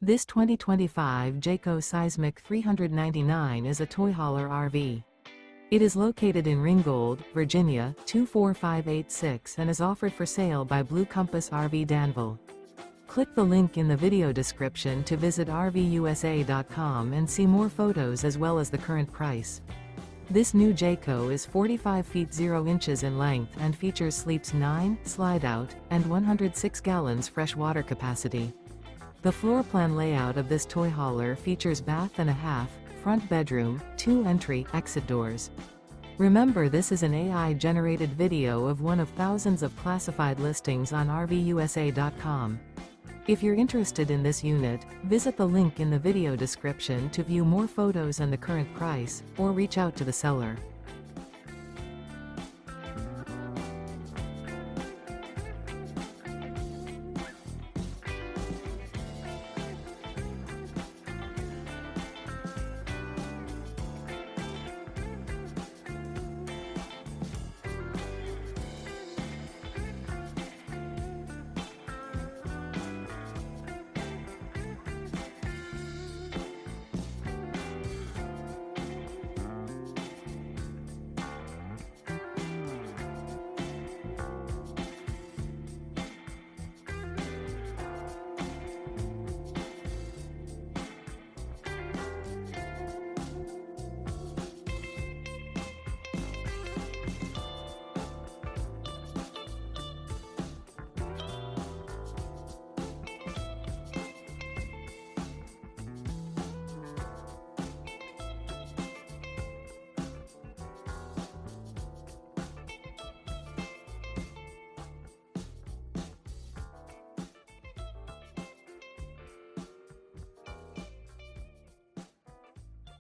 This 2025 Jayco Seismic 399 is a toy hauler RV. It is located in Ringgold, Virginia, 24586 and is offered for sale by Blue Compass RV Danville. Click the link in the video description to visit RVUSA.com and see more photos as well as the current price. This new Jayco is 45 feet 0 inches in length and features sleeps 9, slide-out, and 106 gallons fresh water capacity. The floor plan layout of this toy hauler features bath and a half, front bedroom, 2 entry/exit doors. Remember, this is an AI-generated video of one of thousands of classified listings on RVUSA.com. If you're interested in this unit, visit the link in the video description to view more photos and the current price, or reach out to the seller.